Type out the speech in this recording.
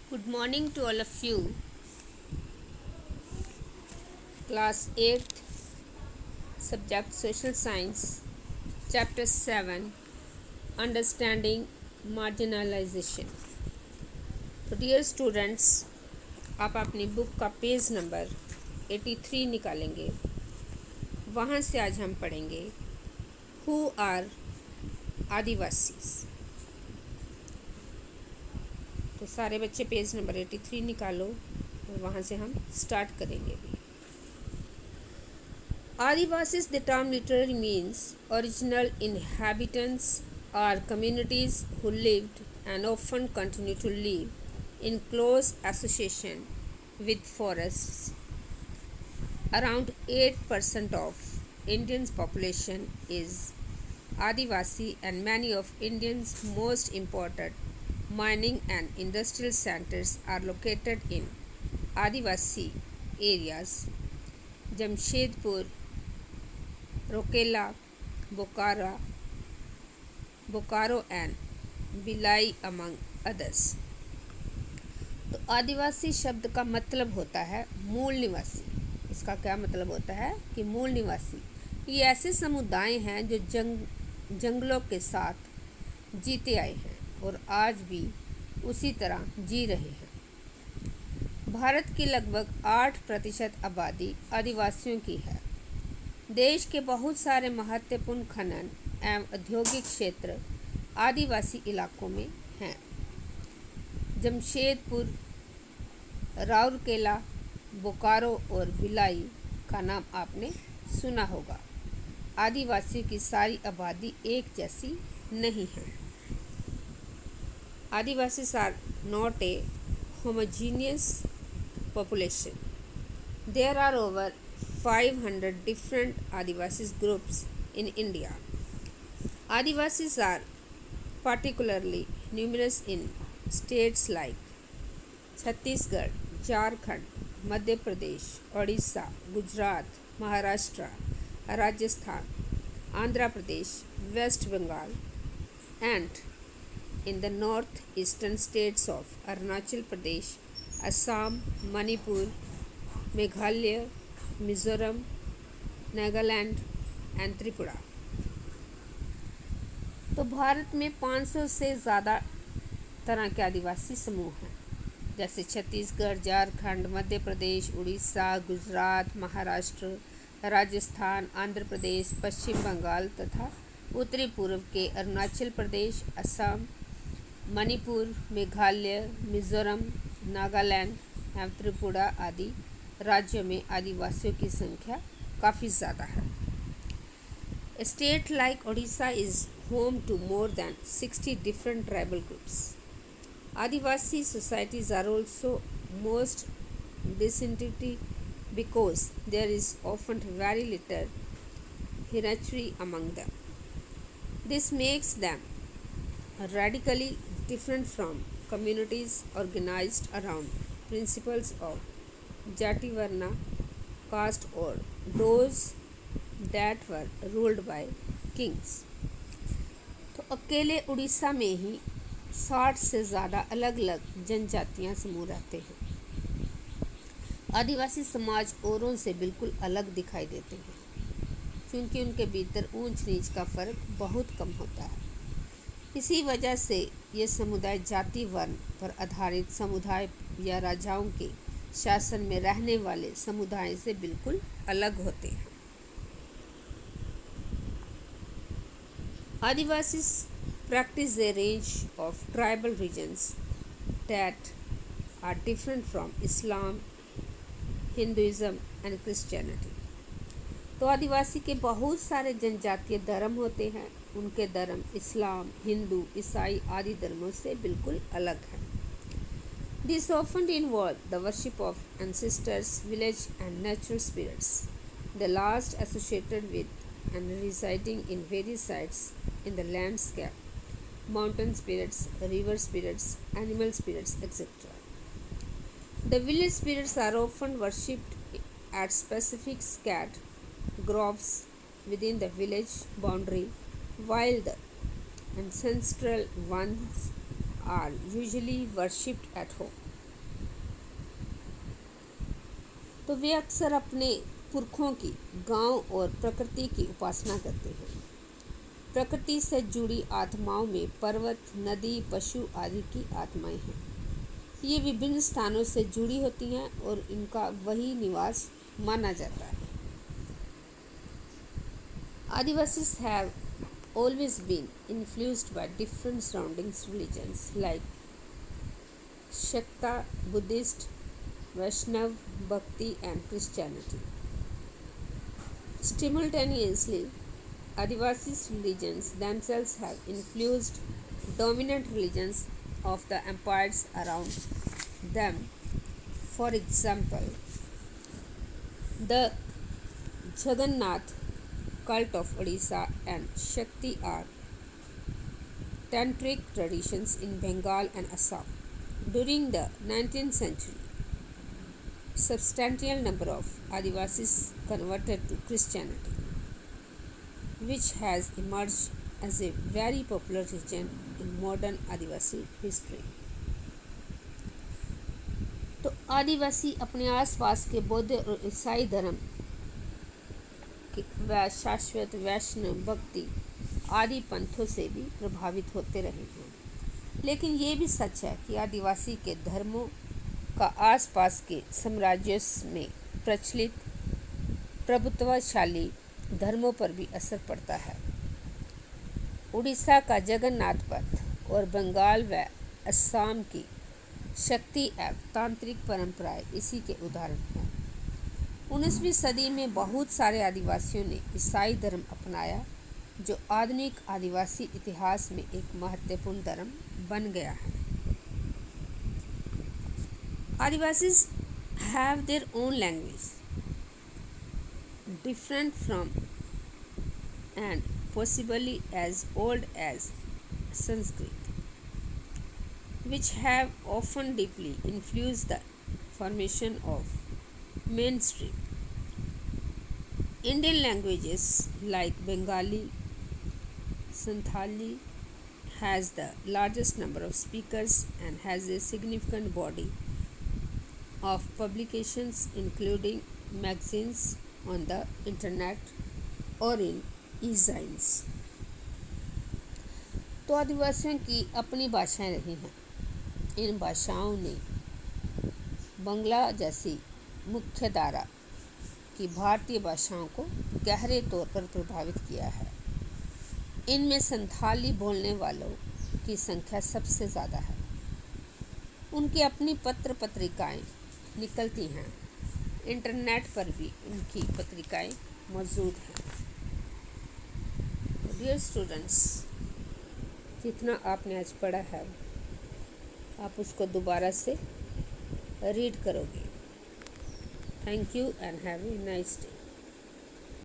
Good morning to all of you. Class 8th, subject Social Science, Chapter 7, Understanding Marginalization. तो dear students, आप अपनी book का page number 83 निकालेंगे। वहाँ से आज हम पढ़ेंगे हु आर आदिवासीज। तो सारे बच्चे पेज नंबर 83 निकालो और वहाँ से हम स्टार्ट करेंगे भी। Adivasis, the term literally means original inhabitants or communities who lived and often continue to live in close association with forests. Around 8% of Indians' population is Adivasi, and many of Indians' most important mining and industrial centers are located in Adivasi areas. Jamshedpur, Rokeela, Bokaro and Bhilai among others। तो आदिवासी शब्द का मतलब होता है मूल निवासी। इसका क्या मतलब होता है कि मूल निवासी ये ऐसे समुदाय हैं जो जंगलों के साथ जीते आए हैं और आज भी उसी तरह जी रहे हैं। भारत की लगभग 8% आबादी आदिवासियों की है। देश के बहुत सारे महत्वपूर्ण खनन एवं औद्योगिक क्षेत्र आदिवासी इलाकों में हैं। जमशेदपुर, राउरकेला, बोकारो और भिलाई का नाम आपने सुना होगा। आदिवासियों की सारी आबादी एक जैसी नहीं है। Adivasi are not a homogeneous population. There are over 500 different Adivasis groups in India. Adivasis are particularly numerous in states like Chhattisgarh, Jharkhand, Madhya Pradesh, Odisha, Gujarat, Maharashtra, Rajasthan, Andhra Pradesh, West Bengal, and in the northeastern states of Arunachal Pradesh, Assam, Manipur, Meghalaya, Mizoram, Nagaland and Tripura. तो भारत में 500 से ज़्यादा तरह के आदिवासी समूह हैं, जैसे छत्तीसगढ़, झारखंड, मध्य प्रदेश, उड़ीसा, गुजरात, महाराष्ट्र, राजस्थान, आंध्र प्रदेश, पश्चिम बंगाल तथा उत्तरी पूर्व के अरुणाचल प्रदेश, असम, मणिपुर, मेघालय, मिज़ोरम, नागालैंड एवं त्रिपुरा आदि राज्यों में आदिवासियों की संख्या काफ़ी ज़्यादा है। A state like Odisha is home to more than 60 different tribal groups. Adivasi societies are also most distinctive because there is often very little hierarchy among them. This makes them radically different from communities organized around principles of जाति वर्ना, cast और those that were ruled by kings। तो अकेले उड़ीसा में ही 60 से ज़्यादा अलग अलग जनजातियां समूह रहते हैं। आदिवासी समाज औरों से बिल्कुल अलग दिखाई देते हैं क्योंकि उनके भीतर ऊंच नीच का फ़र्क बहुत कम होता है। इसी वजह से ये समुदाय जाति वर्ण पर आधारित समुदाय या राजाओं के शासन में रहने वाले समुदाय से बिल्कुल अलग होते हैं। Adivasis practice a range of tribal regions that are different from Islam, Hinduism and Christianity। तो आदिवासी के बहुत सारे जनजातीय धर्म होते हैं। उनके धर्म इस्लाम, हिंदू, ईसाई आदि धर्मों से बिल्कुल अलग है। These often involve the worship of ancestors, village and natural spirits, the last associated with and residing in various sites in the landscape, mountain spirits, river spirits, animal spirits, etc. The village spirits are often worshipped at specific sacred groves within the village boundary, while the ancestral ones are usually worshipped at home. तो वे अक्सर अपने पुरखों की, गांव और प्रकृति की उपासना करते हैं। प्रकृति से जुड़ी आत्माओं में पर्वत, नदी, पशु आदि की आत्माएं हैं। ये विभिन्न स्थानों से जुड़ी होती हैं और इनका वही निवास माना जाता है। Adivasis have always been influenced by different surrounding religions like Shakta, Buddhist, Vaishnav, Bhakti and Christianity. Simultaneously, Adivasis religions themselves have influenced dominant religions of the empires around them. For example, the Jagannath cult of Odisha and Shakti are tantric traditions in Bengal and Assam. During the 19th century, substantial number of Adivasis converted to Christianity, which has emerged as a very popular religion in modern Adivasi history. तो आदिवासी अपने आसपास के बौद्ध और ईसाई धर्म शाश्वत, वैष्णव, भक्ति आदि पंथों से भी प्रभावित होते रहे हैं। लेकिन ये भी सच है कि आदिवासी के धर्मों का आसपास के साम्राज्यों में प्रचलित प्रभुत्वशाली धर्मों पर भी असर पड़ता है। उड़ीसा का जगन्नाथ पथ और बंगाल व असम की शक्ति एवं तांत्रिक परंपराएं इसी के उदाहरण हैं। 19वीं सदी में बहुत सारे आदिवासियों ने ईसाई धर्म अपनाया, जो आधुनिक आदिवासी इतिहास में एक महत्वपूर्ण धर्म बन गया है। Adivasis have their own language different from and possibly as old as Sanskrit, which have often deeply influenced the formation of mainstream Indian languages like Bengali. Santhali has the largest number of speakers and has a significant body of publications, including magazines on the internet or in e-zines. तो आदिवासियों की अपनी भाषाएं रही हैं। इन भाषाओं ने बंगला जैसी मुख्य धारा की भारतीय भाषाओं को गहरे तौर पर प्रभावित किया है। इनमें संथाली बोलने वालों की संख्या सबसे ज़्यादा है। उनकी अपनी पत्र पत्रिकाएं निकलती हैं। इंटरनेट पर भी उनकी पत्रिकाएं मौजूद हैं। डियर स्टूडेंट्स, जितना आपने आज पढ़ा है आप उसको दोबारा से रीड करोगे। Thank you and have a nice day.